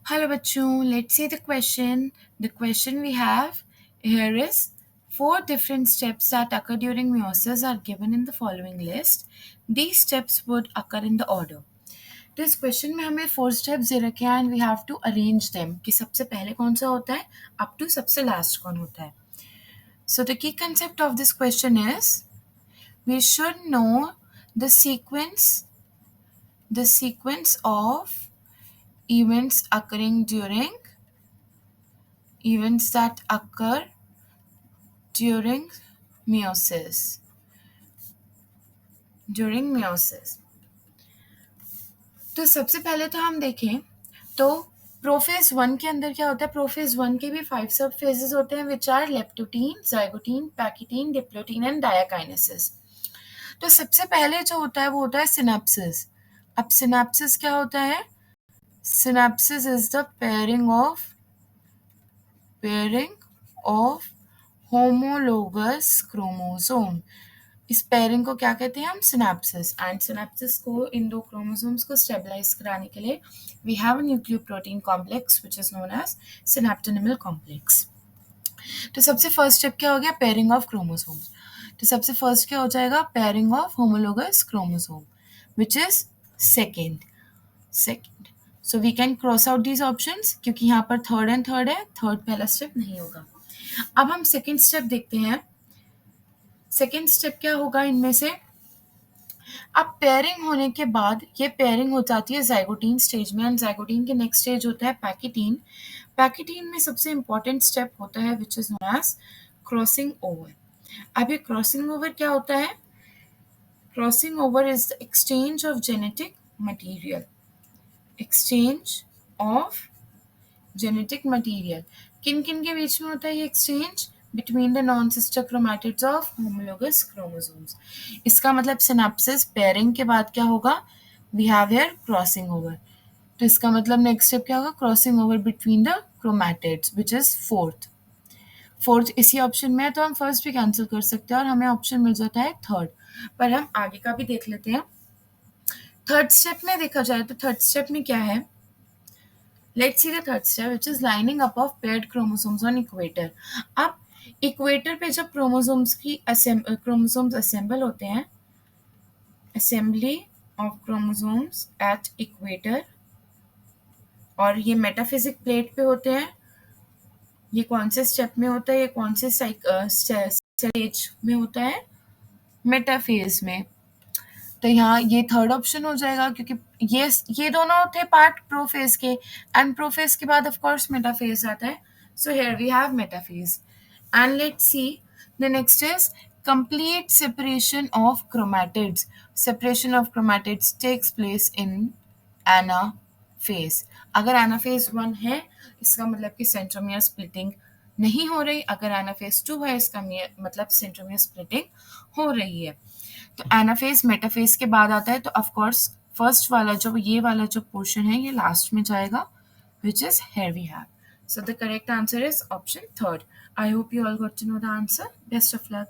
Hello bachchon, let's see the question. The question we have here is four different steps that occur during meiosis are given in the following list. These steps would occur in the order. तो इस question में हमें four steps दे रखे हैं and we have to arrange them कि सबसे पहले कौन सा होता है अप टू सबसे लास्ट कौन होता है. So the key concept of this question is we should know the sequence of events that occur during meiosis. तो सबसे पहले तो हम देखें तो प्रोफेज 1 के अंदर क्या होता है. प्रोफेज 1 के भी 5 सब फेजेस होते हैं which are leptotene, zygotene, pachytene, diplotene and diakinesis. तो सबसे पहले जो होता है वो होता है सिनेप्सिस. अब सिनेप्सिस क्या होता है. Synapses is the pairing of homologous chromosome. इस पेयरिंग को क्या कहते हैं हम. सिनेप्सिस. एंड सिनेप्सिस को इन दो क्रोमोसोम्स को स्टेबलाइज कराने के लिए we have a nucleoprotein complex which is known as synaptonemal complex. तो सबसे फर्स्ट स्टेप क्या हो गया. Pairing of chromosomes. तो सबसे फर्स्ट क्या हो जाएगा. Pairing of homologous chromosome which is second. So we can cross out these options क्योंकि यहाँ पर थर्ड एंड थर्ड है. थर्ड पहला स्टेप नहीं होगा. अब हम सेकेंड स्टेप देखते हैं. सेकेंड स्टेप क्या होगा इनमें से. अब पेयरिंग होने के बाद ये पेयरिंग हो जाती है जाइगोटीन स्टेज में एंड जाइगोटीन के नेक्स्ट स्टेज होता है पैकिटीन. पैकिटीन में सबसे इंपॉर्टेंट स्टेप होता है which is known as crossing over. अब ये क्रॉसिंग ओवर क्या होता है. Crossing over is the exchange of genetic material. Exchange of genetic material किन किन के बीच में होता है ये exchange. between the non-sister chromatids of homologous chromosomes. इसका मतलब सिनेप्सिस पेयरिंग के बाद क्या होगा. We have here crossing over. तो इसका मतलब नेक्स्ट स्टेप क्या होगा. Crossing over between the chromatids which is fourth इसी ऑप्शन में है तो हम फर्स्ट भी कैंसिल कर सकते हैं और हमें ऑप्शन मिल जाता है थर्ड. पर हम आगे का भी देख लेते हैं. थर्ड स्टेप में देखा जाए तो थर्ड स्टेप में क्या है. Let's see the third step which is lining up of paired chromosomes on equator. अब इक्वेटर पे जब क्रोमोसोम्स असेंबल होते हैं. Assembly of chromosomes at equator और ये मेटाफिजिक प्लेट पे होते हैं. ये कौन से स्टेप में होता है. ये कौन से स्टेज में होता है. मेटाफेज में. तो यहाँ ये थर्ड ऑप्शन हो जाएगा क्योंकि ये दोनों थे पार्ट प्रोफेज के एंड प्रोफेज के बाद ऑफ कोर्स मेटाफेज आता है. So here we have metaphase. And let's see the next is complete separation of chromatids. Separation of chromatids takes place in anaphase. अगर anaphase 1 है इसका मतलब कि सेंट्रोमियर स्प्लिटिंग नहीं हो रही. अगर एनाफेज 2 है इसका मतलब सेंट्रोमियर स्प्लिटिंग हो रही है. तो एनाफेज मेटाफेज के बाद आता है तो ऑफ कोर्स फर्स्ट वाला जो ये वाला जो पोर्शन है ये लास्ट में जाएगा which is here we have. So the correct answer is option third. I hope you all got to know the answer. Best of luck.